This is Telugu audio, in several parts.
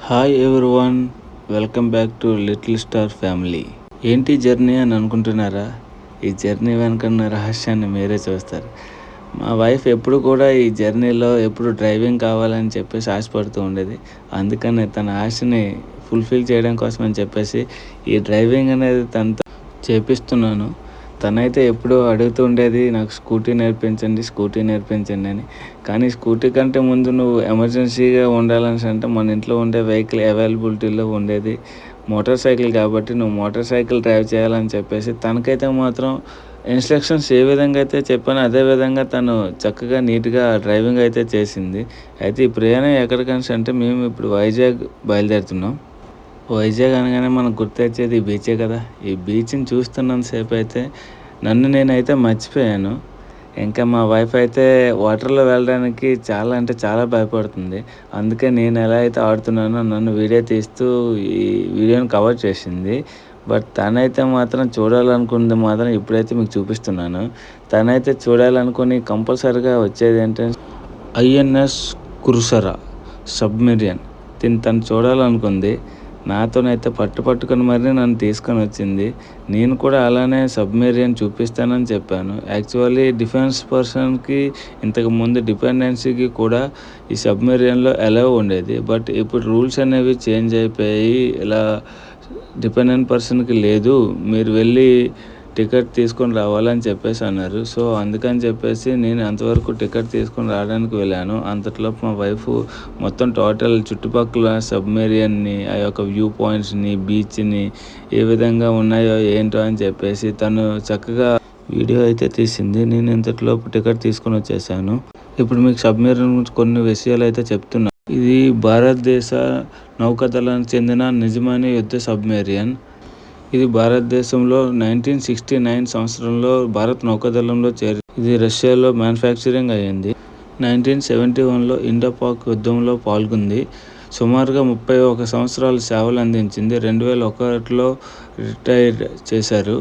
Hi everyone, welcome back to little star family. ఏంటి జర్నీ అని అనుకుంటున్నారా? ఈ జర్నీ వెనుకన్న రహస్యాన్ని మీరే చూస్తారు. మా వైఫ్ ఎప్పుడు కూడా ఈ జర్నీలో ఎప్పుడు డ్రైవింగ్ కావాలని చెప్పేసి ఆశపడుతూ ఉండేది. అందుకని తన ఆశని ఫుల్ఫిల్ చేయడం కోసం అని చెప్పేసి ఈ డ్రైవింగ్ అనేది తనతో చేపిస్తున్నాను. తనైతే ఎప్పుడూ అడుగుతూ ఉండేది, నాకు స్కూటీ నేర్పించండి అని. కానీ స్కూటీ కంటే ముందు నువ్వు ఎమర్జెన్సీగా ఉండాలని అంటే మన ఇంట్లో ఉండే వెహికల్ అవైలబిలిటీలో ఉండేది మోటార్ సైకిల్ కాబట్టి నువ్వు మోటార్ సైకిల్ డ్రైవ్ చేయాలని చెప్పేసి తనకైతే మాత్రం ఇన్స్ట్రక్షన్స్ ఏ విధంగా అయితే చెప్పానో అదే విధంగా తను చక్కగా నీట్గా డ్రైవింగ్ అయితే చేసింది. అయితే ఈ ప్రయాణం ఎక్కడికని అంటే మేము ఇప్పుడు వైజాగ్ బయలుదేరుతున్నాం. వైజాగ్ అనగానే మనకు గుర్తొచ్చేది ఈ బీచే కదా. ఈ బీచ్ని చూస్తున్నంతసేపు అయితే నేనైతే మర్చిపోయాను. ఇంకా మా వైఫ్ అయితే వాటర్లో వెళ్ళడానికి చాలా అంటే చాలా భయపడుతుంది. అందుకే నేను ఎలా అయితే ఆడుతున్నానో నన్ను వీడియో తీస్తూ ఈ వీడియోని కవర్ చేసింది. బట్ తనైతే మాత్రం చూడాలనుకుంది మాత్రం ఇప్పుడైతే మీకు చూపిస్తున్నాను. తనైతే చూడాలనుకుని కంపల్సరీగా వచ్చేది ఏంటంటే ఐఎన్ఎస్ కుర్సరా సబ్మెరియన్. తను చూడాలనుకుంది. నాతోనైతే పట్టుకొని మరీ నన్ను తీసుకొని వచ్చింది. నేను కూడా అలానే సబ్మెరీన్ చూపిస్తానని చెప్పాను. యాక్చువల్లీ డిఫెన్స్ పర్సన్కి ఇంతకుముందు డిపెండెన్సీకి కూడా ఈ సబ్మెరీన్లో అలౌ ఉండేది. బట్ ఇప్పుడు రూల్స్ అనేవి చేంజ్ అయిపోయి ఇలా డిపెండెంట్ పర్సన్కి లేదు, మీరు వెళ్ళి టికెట్ తీసుకొని రావాలని చెప్పేసి అన్నారు. సో అందుకని చెప్పేసి నేను అంతవరకు టికెట్ తీసుకొని రావడానికి వెళ్ళాను. అంతట్లోపు మా వైఫ్ మొత్తం టోటల్ చుట్టుపక్కల సబ్మెరియన్ని, ఆ యొక్క వ్యూ పాయింట్స్ని, బీచ్ని ఏ విధంగా ఉన్నాయో ఏంటో అని చెప్పేసి తను చక్కగా వీడియో అయితే తీసింది. నేను ఇంతట్లోపు టికెట్ తీసుకొని వచ్చేసాను. ఇప్పుడు మీకు సబ్మెరీన్ గురించి కొన్ని విషయాలు అయితే చెప్తున్నా. ఇది భారతదేశ నౌకాదళానికి చెందిన నిజమైన యుద్ధ సబ్మెరియన్. ఇది భారతదేశంలో 1969 సంవత్సరంలో భారత్ నౌకాదళంలో ఇది రష్యాలో మ్యానుఫ్యాక్చరింగ్ అయ్యింది. 1971లో ఇండో పాక్ యుద్ధంలో పాల్గొంది. సుమారుగా 31 సంవత్సరాలు సేవలు అందించింది. 2001లో రిటైర్ చేశారు.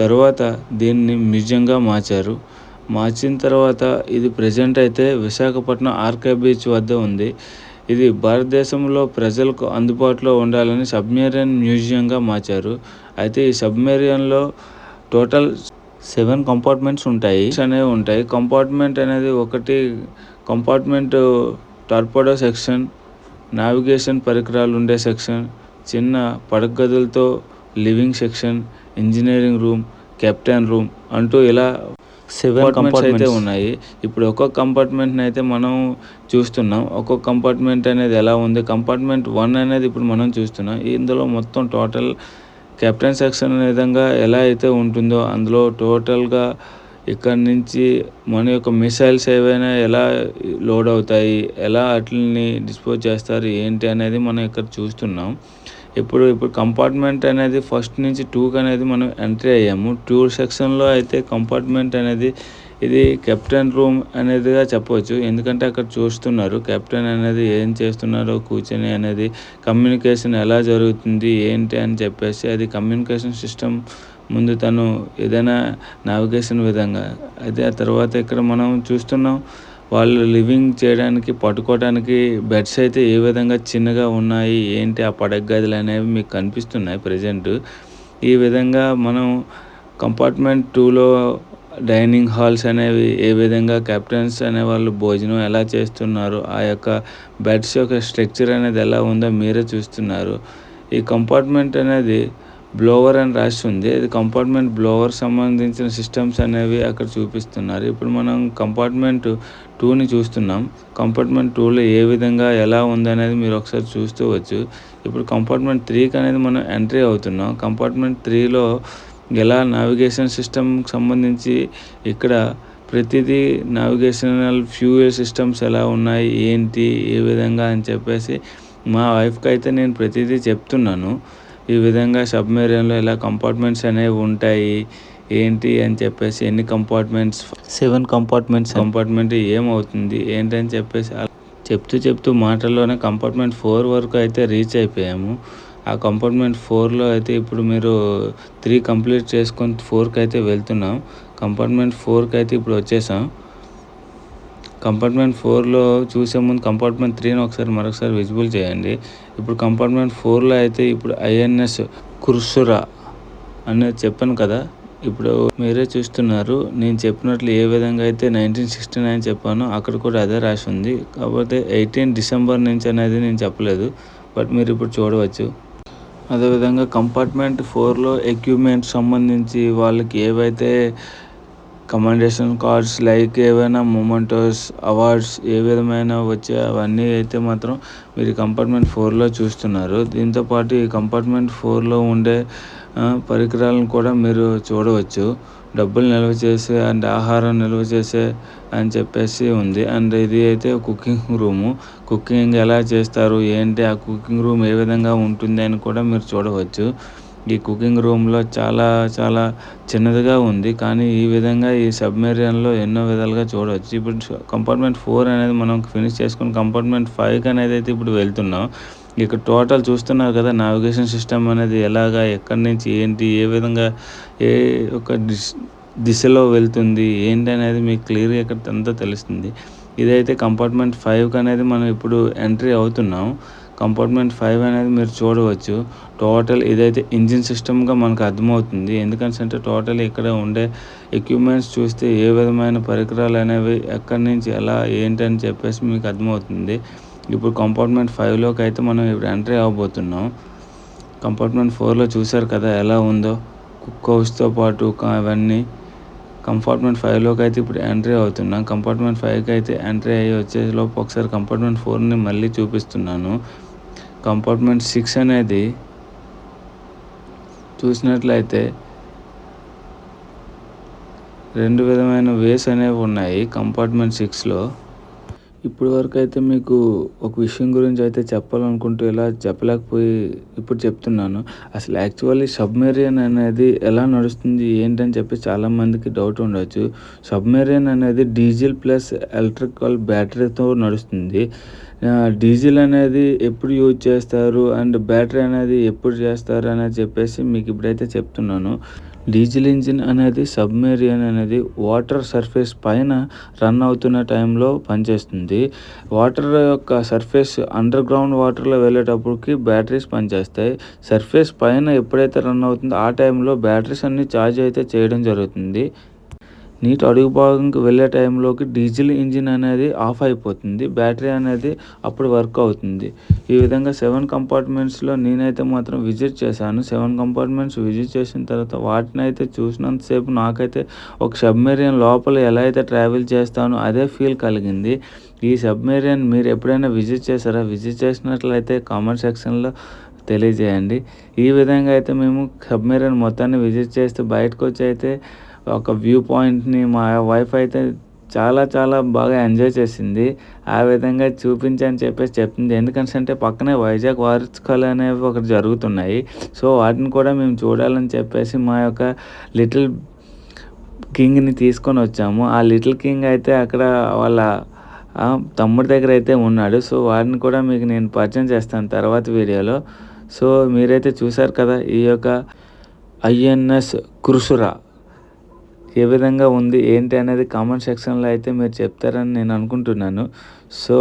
తర్వాత దీన్ని మ్యూజియంగా మార్చిన తర్వాత ఇది ప్రజెంట్ అయితే విశాఖపట్నం ఆర్కే బీచ్ వద్ద ఉంది. ఇది భారతదేశంలో ప్రజలకు అందుబాటులో ఉండాలని సబ్మెరీన్ మ్యూజియంగా మార్చారు. అయితే ఈ సబ్మెరీన్లో టోటల్ 7 కంపార్ట్మెంట్స్ ఉంటాయి. కంపార్ట్మెంట్ అనేది ఒకటి కంపార్ట్మెంట్ టార్పెడో సెక్షన్, నావిగేషన్ పరికరాలు ఉండే సెక్షన్, చిన్న పడక గదులతో living section, engineering room, captain room అంటూ ఇలా 7 కంపార్ట్మెంట్స్ అయితే ఉన్నాయి. ఇప్పుడు ఒక్కొక్క కంపార్ట్మెంట్ని అయితే మనం చూస్తున్నాం. ఒక్కొక్క కంపార్ట్మెంట్ అనేది ఎలా ఉంది, కంపార్ట్మెంట్ 1 అనేది ఇప్పుడు మనం చూస్తున్నాం. ఇందులో మొత్తం టోటల్ కెప్టెన్ సెక్షన్ విధంగా ఎలా అయితే ఉంటుందో అందులో టోటల్గా ఇక్కడ నుంచి మన యొక్క మిసైల్స్ ఏవైనా ఎలా లోడ్ అవుతాయి, ఎలా వాటిని డిస్పోజ్ చేస్తారు ఏంటి అనేది మనం ఇక్కడ చూస్తున్నాం. ఇప్పుడు కంపార్ట్మెంట్ అనేది ఫస్ట్ నుంచి 2కి అనేది మనం ఎంట్రీ అయ్యాము. 2 సెక్షన్లో అయితే కంపార్ట్మెంట్ అనేది ఇది కెప్టెన్ రూమ్ అనేదిగా చెప్పవచ్చు. ఎందుకంటే అక్కడ చూస్తున్నారు కెప్టెన్ అనేది ఏం చేస్తున్నారో కూర్చొని అనేది, కమ్యూనికేషన్ ఎలా జరుగుతుంది ఏంటి అని చెప్పేసి అది కమ్యూనికేషన్ సిస్టమ్ ముందు తను ఏదైనా నావిగేషన్ విధంగా. అయితే ఆ తర్వాత ఇక్కడ మనం చూస్తున్నాం వాళ్ళు లివింగ్ చేయడానికి, పడుకోవడానికి బెడ్స్ అయితే ఏ విధంగా చిన్నగా ఉన్నాయి ఏంటి, ఆ పడక గదులు అనేవి మీకు కనిపిస్తున్నాయి ప్రజెంట్. ఈ విధంగా మనం కంపార్ట్మెంట్ 2లో డైనింగ్ హాల్స్ అనేవి ఏ విధంగా కెప్టెన్స్ అనేవాళ్ళు భోజనం ఎలా చేస్తున్నారు, ఆ యొక్క బెడ్స్ యొక్క స్ట్రక్చర్ అనేది ఎలా ఉందో మీరే చూస్తున్నారు. ఈ కంపార్ట్మెంట్ అనేది బ్లోవర్ అని రాసి ఉంది. ఇది కంపార్ట్మెంట్ బ్లోవర్ సంబంధించిన సిస్టమ్స్ అనేవి అక్కడ చూపిస్తున్నారు. ఇప్పుడు మనం కంపార్ట్మెంట్ 2ని చూస్తున్నాం. కంపార్ట్మెంట్ 2లో ఏ విధంగా ఎలా ఉందనేది మీరు ఒకసారి చూస్తూవచ్చు. ఇప్పుడు కంపార్ట్మెంట్ 3కి అనేది మనం ఎంట్రీ అవుతున్నాం. కంపార్ట్మెంట్ 3లో ఎలా నావిగేషన్ సిస్టమ్కి సంబంధించి ఇక్కడ ప్రతిదీ నావిగేషనల్ ఫ్యూయల్ సిస్టమ్స్ ఎలా ఉన్నాయి ఏంటి ఏ విధంగా అని చెప్పేసి మా వైఫ్కి అయితే నేను ప్రతిదీ చెప్తున్నాను. ఈ విధంగా సబ్మెరీన్లో ఇలా కంపార్ట్మెంట్స్ అనేవి ఉంటాయి ఏంటి అని చెప్పేసి, ఎన్ని కంపార్ట్మెంట్స్, 7 కంపార్ట్మెంట్స్, కంపార్ట్మెంట్ ఏమవుతుంది ఏంటి అని చెప్పేసి చెప్తూ మాటల్లోనే కంపార్ట్మెంట్ 4 వరకు అయితే రీచ్ అయిపోయాము. ఆ కంపార్ట్మెంట్ 4లో అయితే ఇప్పుడు మీరు 3 కంప్లీట్ చేసుకొని 4కి అయితే వెళ్తున్నాం. కంపార్ట్మెంట్ 4కి అయితే ఇప్పుడు వచ్చేసాం. కంపార్ట్మెంట్ 4లో చూసే ముందు కంపార్ట్మెంట్ 3ని మరొకసారి విజిబుల్ చేయండి. ఇప్పుడు కంపార్ట్మెంట్ 4లో అయితే ఇప్పుడు ఐఎన్ఎస్ కుర్సురా అనేది చెప్పాను కదా, ఇప్పుడు మీరే చూస్తున్నారు. నేను చెప్పినట్లు ఏ విధంగా అయితే 1969 చెప్పానో అక్కడ కూడా అదే రాసి ఉంది. కాకపోతే 18 డిసెంబర్ నుంచి అనేది నేను చెప్పలేదు, బట్ మీరు ఇప్పుడు చూడవచ్చు. అదేవిధంగా కంపార్ట్మెంట్ 4లో ఎక్విప్మెంట్ సంబంధించి వాళ్ళకి ఏవైతే కమెండేషన్ కార్డ్స్ లైక్ ఏవైనా మొమెంటోస్ అవార్డ్స్ ఏ విధమైన వచ్చే అవన్నీ అయితే మాత్రం మీరు కంపార్ట్మెంట్ 4లో చూస్తున్నారు. దీంతోపాటు ఈ కంపార్ట్మెంట్ 4లో ఉండే పరికరాలను కూడా మీరు చూడవచ్చు. డబ్బులు నిల్వ చేసే అండ్ ఆహారం నిల్వ చేసే అని చెప్పేసి ఉంది. అండ్ ఇది అయితే కుకింగ్ రూము. కుకింగ్ ఎలా చేస్తారు ఏంటి, ఆ కుకింగ్ రూమ్ ఏ విధంగా ఉంటుంది అని కూడా మీరు చూడవచ్చు. ఈ కుకింగ్ రూమ్లో చాలా చాలా చిన్నదిగా ఉంది, కానీ ఈ విధంగా ఈ సబ్మెరీన్లో ఎన్నో విధాలుగా చూడవచ్చు. ఇప్పుడు కంపార్ట్మెంట్ 4 అనేది మనం ఫినిష్ చేసుకుని కంపార్ట్మెంట్ 5 అనేది అయితే ఇప్పుడు వెళ్తున్నాం. ఇక్కడ టోటల్ చూస్తున్నారు కదా, నావిగేషన్ సిస్టమ్ అనేది ఎలాగా ఎక్కడి నుంచి ఏంటి ఏ విధంగా ఏ ఒక దిశలో వెళ్తుంది ఏంటి అనేది మీకు క్లియర్గా ఇక్కడ అంతా తెలుస్తుంది. ఇదైతే కంపార్ట్మెంట్ 5 అనేది మనం ఇప్పుడు ఎంట్రీ అవుతున్నాం. కంపార్ట్మెంట్ 5 అనేది మీరు చూడవచ్చు. టోటల్ ఇదైతే ఇంజిన్ సిస్టమ్గా మనకు అర్థమవుతుంది. ఎందుకంటే టోటల్ ఇక్కడ ఉండే ఎక్విప్మెంట్స్ చూస్తే ఏ విధమైన పరికరాలు అనేవి ఎక్కడి నుంచి ఎలా ఏంటి అని చెప్పేసి మీకు అర్థమవుతుంది. ఇప్పుడు కంపార్ట్మెంట్ 5లోకి అయితే మనం ఇప్పుడు ఎంట్రీ అవ్వబోతున్నాం. కంపార్ట్మెంట్ 4లో చూసారు కదా ఎలా ఉందో, కుక్ హౌస్తో పాటు అవన్నీ. కంపార్ట్మెంట్ 5లోకి అయితే ఇప్పుడు ఎంట్రీ అవుతున్నాం. కంపార్ట్మెంట్ 5కి అయితే ఎంట్రీ అయ్యి వచ్చేలోపు ఒకసారి కంపార్ట్మెంట్ 4ని మళ్ళీ చూపిస్తున్నాను. కంపార్ట్మెంట్ 6 అనేది చూసినట్లయితే 2 విధమైన వేస్ అనేవి ఉన్నాయి కంపార్ట్మెంట్ 6లో. ఇప్పటి వరకు అయితే మీకు ఒక విషయం గురించి అయితే చెప్పాలనుకుంటూ ఇలా చెప్పలేకపోయి ఇప్పుడు చెప్తున్నాను. అసలు యాక్చువల్లీ సబ్మెరీన్ అనేది ఎలా నడుస్తుంది ఏంటని చెప్పి చాలామందికి డౌట్ ఉండవచ్చు. సబ్మెరీన్ అనేది డీజిల్ ప్లస్ ఎలక్ట్రికల్ బ్యాటరీతో నడుస్తుంది. డీజిల్ అనేది ఎప్పుడు యూజ్ చేస్తారు అండ్ బ్యాటరీ అనేది ఎప్పుడు చేస్తారు అనేది చెప్పేసి మీకు ఇప్పుడైతే చెప్తున్నాను. డీజిల్ ఇంజిన్ అనేది సబ్మెరీన్ అనేది వాటర్ సర్ఫేస్ పైన రన్ అవుతున్న టైంలో పనిచేస్తుంది. వాటర్ యొక్క సర్ఫేస్ అండర్ గ్రౌండ్ వాటర్లో వెళ్ళేటప్పటికి బ్యాటరీస్ పనిచేస్తాయి. సర్ఫేస్ పైన ఎప్పుడైతే రన్ అవుతుందో ఆ టైంలో బ్యాటరీస్ అన్ని ఛార్జ్ అయితే చేయడం జరుగుతుంది. నీటి అడుగు భాగంకి వెళ్ళే టైంలోకి డీజిల్ ఇంజిన్ అనేది ఆఫ్ అయిపోతుంది. బ్యాటరీ అనేది అప్పుడు వర్క్ అవుతుంది. ఈ విధంగా 7 కంపార్ట్మెంట్స్లో నేనైతే మాత్రం విజిట్ చేశాను. 7 కంపార్ట్మెంట్స్ విజిట్ చేసిన తర్వాత వాటిని అయితే చూసినంతసేపు నాకైతే ఒక సబ్మెరీన్ లోపల ఎలా అయితే ట్రావెల్ చేస్తానో అదే ఫీల్ కలిగింది. ఈ సబ్మెరీన్ మీరు ఎప్పుడైనా విజిట్ చేశారా? విజిట్ చేసినట్లయితే కామెంట్ సెక్షన్లో తెలియజేయండి. ఈ విధంగా అయితే మేము సబ్మెరీన్ మొత్తాన్ని విజిట్ చేస్తే బయటకు వచ్చి అయితే ఒక వ్యూ పాయింట్ని మా వైఫ్ అయితే చాలా చాలా బాగా ఎంజాయ్ చేసింది. ఆ విధంగా చూపించని చెప్పేసి చెప్తుంది. ఎందుకంటే పక్కనే వైజాగ్ వార్షికాలు అనేవి ఒకటి జరుగుతున్నాయి. సో వాటిని కూడా మేము చూడాలని చెప్పేసి మా యొక్క లిటిల్ కింగ్ని తీసుకొని వచ్చాము. ఆ లిటిల్ కింగ్ అయితే అక్కడ వాళ్ళ తమ్ముడి దగ్గర అయితే ఉన్నాడు. సో వాడిని కూడా మీకు నేను పరిచయం చేస్తాను తర్వాత వీడియోలో. సో మీరైతే చూసారు కదా ఈ యొక్క ఐఎన్ఎస్ కుర్సురా ఏ విధంగా ఉంది ఏంటి అనేది కామెంట్ సెక్షన్లో అయితే మీరు చెప్తారని నేను అనుకుంటున్నాను. సో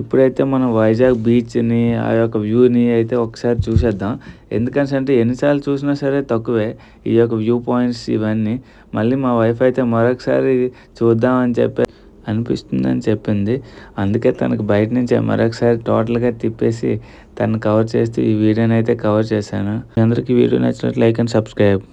ఇప్పుడైతే మనం వైజాగ్ బీచ్ని ఆ యొక్క వ్యూని అయితే ఒకసారి చూసేద్దాం. ఎందుకంటే ఎన్నిసార్లు చూసినా సరే తక్కువే ఈ యొక్క వ్యూ పాయింట్స్ ఇవన్నీ. మళ్ళీ మా వైఫ్ అయితే మరొకసారి చూద్దామని చెప్పి అనిపిస్తుందని చెప్పింది. అందుకే తనకు బయట నుంచి మరొకసారి టోటల్గా తిప్పేసి తను కవర్ చేస్తూ ఈ వీడియోని అయితే కవర్ చేశాను. మీ అందరికీ వీడియో నచ్చినట్లు లైక్ అండ్ సబ్స్క్రైబ్.